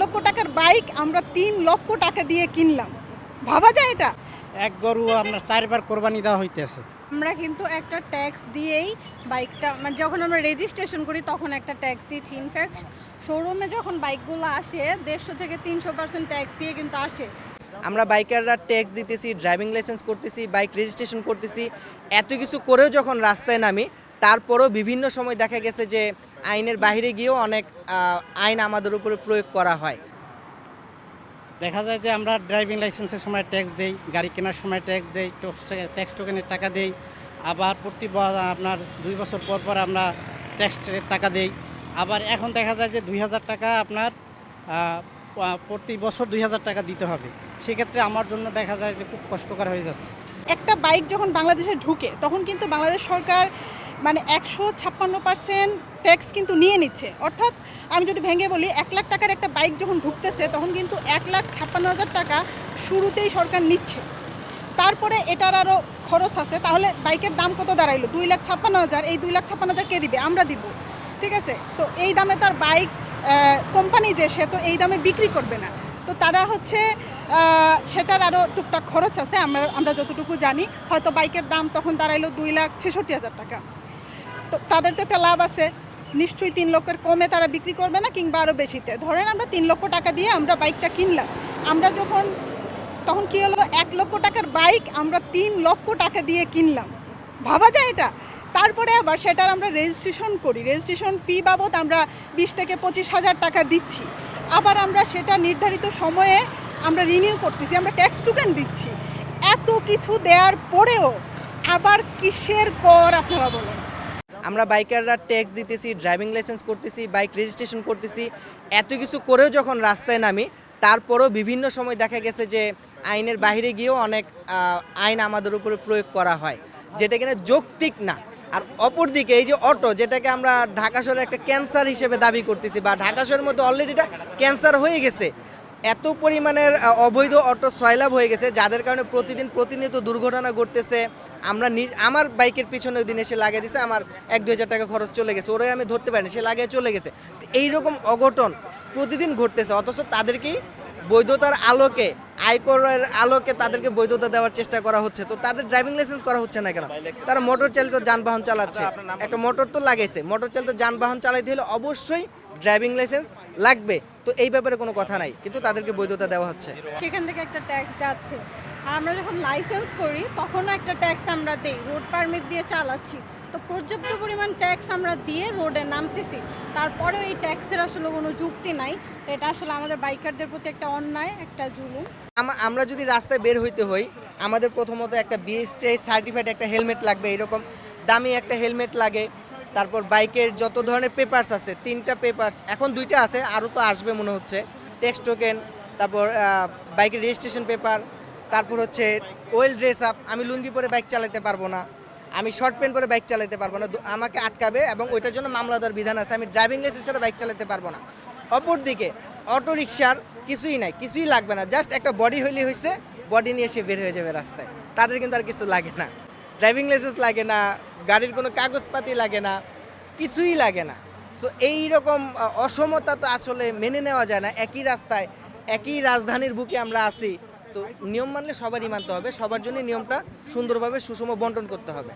লক্ষ টাকার বাইক আমরা ৩ লক্ষ টাকা দিয়ে কিনলাম। ভাবা যায় এটা? এক গরু আপনার 4 বার কোরবানি দেওয়া হইতেছে। আমরা কিন্তু একটা ট্যাক্স দিয়েই বাইকটা মানে যখন আমরা রেজিস্ট্রেশন করি তখন একটা ট্যাক্স দিয়েছি। ইনফ্যাক্ট শোরুমে যখন বাইকগুলো আসে 150 থেকে 300% ট্যাক্স দিয়ে কিন্তু আসে। আমরা বাইকাররা ট্যাক্স দিতেছি, ড্রাইভিং লাইসেন্স করতেছি, বাইক রেজিস্ট্রেশন করতেছি, এত কিছু করেও যখন রাস্তায় নামি তারপরও বিভিন্ন সময় দেখা গেছে যে আইনের বাইরে গিয়েও অনেক আইন আমাদের উপরে প্রয়োগ করা হয়। দেখা যায় যে আমরা ড্রাইভিং লাইসেন্সের সময় ট্যাক্স দেই, গাড়ি কেনার সময় ট্যাক্স দেই, ট্যাক্স টোকেনের টাকা দেই, আবার প্রতি আপনার 2 বছর পর পর আমরা ট্যাক্সের টাকা দেই। আবার এখন দেখা যায় যে 2000 টাকা আপনার প্রতি বছর 2000 টাকা দিতে হবে। সেক্ষেত্রে আমার জন্য দেখা যায় যে খুব কষ্টকর হয়ে যাচ্ছে। একটা বাইক যখন বাংলাদেশে ঢুকে তখন কিন্তু বাংলাদেশ সরকার মানে 156% ট্যাক্স কিন্তু নিয়ে নিচ্ছে। অর্থাৎ আমি যদি ভেঙে বলি 1 লাখ টাকার একটা বাইক যখন ঢুকতেছে তখন কিন্তু 1,56,000 টাকা শুরুতেই সরকার নিচ্ছে। তারপরে এটার আরও খরচ আছে। তাহলে বাইকের দাম কত দাঁড়াইলো? 2,56,000। এই 2,56,000 কে দিবে? আমরা দিব। ঠিক আছে? তো এই দামে তার বাইক কোম্পানি যে সে তো এই দামে বিক্রি করবে না। তো তারা হচ্ছে সেটার আরও টুকটাক খরচ আছে। আমরা যতটুকু জানি হয়তো বাইকের দাম তখন দাঁড়াইলো 2,66,000 টাকা। তো তাদের তো একটা লাভ আছে, নিশ্চয়ই 3 লক্ষের কমে তারা বিক্রি করবে না, কিংবা আরও বেশিতে। ধরেন আমরা 3 লক্ষ টাকা দিয়ে আমরা বাইকটা কিনলাম। আমরা তখন কি হলো, 1 লক্ষ টাকার বাইক আমরা 3 লক্ষ টাকা দিয়ে কিনলাম। ভাবা যায় এটা? তারপরে আবার সেটার আমরা রেজিস্ট্রেশন করি, রেজিস্ট্রেশন ফি বাবদ আমরা 20 থেকে 25,000 টাকা দিচ্ছি। আবার আমরা সেটা নির্ধারিত সময়ে আমরা রিনিউ করতেছি, আমরা ট্যাক্স টোকেন দিচ্ছি। এত কিছু দেওয়ার পরেও আবার কিসের কর আপনারা বলেন? আমরা বাইকাররা ট্যাক্স দিতেছি, ড্রাইভিং লাইসেন্স করতেছি, বাইক রেজিস্ট্রেশন করতেছি, এত কিছু করেও যখন রাস্তায় নামি তারপরও বিভিন্ন সময় দেখা গেছে যে আইনের বাইরে গিয়েও অনেক আইন আমাদের উপরে প্রয়োগ করা হয়, যেটা কিনা যৌক্তিক না। আর অপরদিকে এই যে অটো, যেটাকে আমরা ঢাকা শহরে একটা ক্যান্সার হিসেবে দাবি করতেছি, বা ঢাকা শহরের মধ্যে অলরেডি এটা ক্যান্সার হয়ে গেছে, এত পরিমাণের অবৈধ অটো সয়লাভ হয়ে গেছে, যাদের কারণে প্রতিনিয়ত দুর্ঘটনা ঘটতেছে। আমার বাইকের পিছনে ওই দিন এসে লাগিয়ে দিছে, আমার 1-2 হাজার টাকা খরচ চলে গেছে, ওরাই আমি ধরতে পারিনি, সে লাগিয়ে চলে গেছে। এইরকম অঘটন প্রতিদিন ঘটতেছে, অথচ তাদেরকেই বৈধতার আলোকে, আয়করের আলোকে তাদেরকে বৈধতা দেওয়ার চেষ্টা করা হচ্ছে। তো তাদের ড্রাইভিং লাইসেন্স করা হচ্ছে না কেন? তারা মোটর চালিত যানবাহন চালাচ্ছে, একটা মোটর তো লাগাইছে, মোটর চালিত যানবাহন চালাইতে হলে অবশ্যই ড্রাইভিং লাইসেন্স লাগবে। তো এই ব্যাপারে কোনো কথা নাই, কিন্তু তাদেরকে বৈধতা দেওয়া হচ্ছে। সেখান থেকে একটা ট্যাক্স যাচ্ছে। আর আমরা যখন লাইসেন্স করি তখনও একটা ট্যাক্স আমরা দেই, রোড পারমিট দিয়ে চালাচ্ছি। তো পর্যাপ্ত পরিমাণ ট্যাক্স আমরা দিয়ে রোডে নামতেছি, তারপরেও এই ট্যাক্সের আসলে কোনো যুক্তি নাই। তো এটা আসলে আমাদের বাইকারদের প্রতি একটা অন্যায়, একটা জুলুম। আমরা যদি রাস্তায় বের হইতে হই, আমাদের প্রথমত একটা বিএসটিআই সার্টিফাইড একটা হেলমেট লাগবে, এরকম দামি একটা হেলমেট লাগে। তারপর বাইকের যত ধরনের পেপারস আছে, 3টা পেপারস, এখন 2টা আছে, আরও তো আসবে মনে হচ্ছে, ট্যাক্স টোকেন, তারপর বাইকের রেজিস্ট্রেশন পেপার, তারপর হচ্ছে ওয়েল ড্রেস আপ। আমি লুঙ্গি পরে বাইক চালাতে পারবো না, আমি শর্ট প্যান্ট পরে বাইক চালাতে পারবো না, আমাকে আটকাবে এবং ওইটার জন্য মামলাদার বিধান আছে। আমি ড্রাইভিং লাইসেন্স ছাড়া বাইক চালাতে পারবো না। অপরদিকে অটো রিক্সার কিছুই নাই, কিছুই লাগবে না, জাস্ট একটা বডি হইলে হয়েছে, বডি নিয়ে সে বের হয়ে যাবে রাস্তায়। তাদের কিন্তু আর কিছু লাগে না, ড্রাইভিং লাইসেন্স লাগে না, গাড়ির কোনো কাগজপাতি লাগে না, কিছুই লাগে না। সো এইরকম অসমতা তো আসলে মেনে নেওয়া যায় না। একই রাস্তায়, একই রাজধানীর বুকে আমরা আছি, তো নিয়ম মানলে সবারই মানতে হবে, সবার জন্য নিয়মটা সুন্দরভাবে সুষম বন্টন করতে হবে।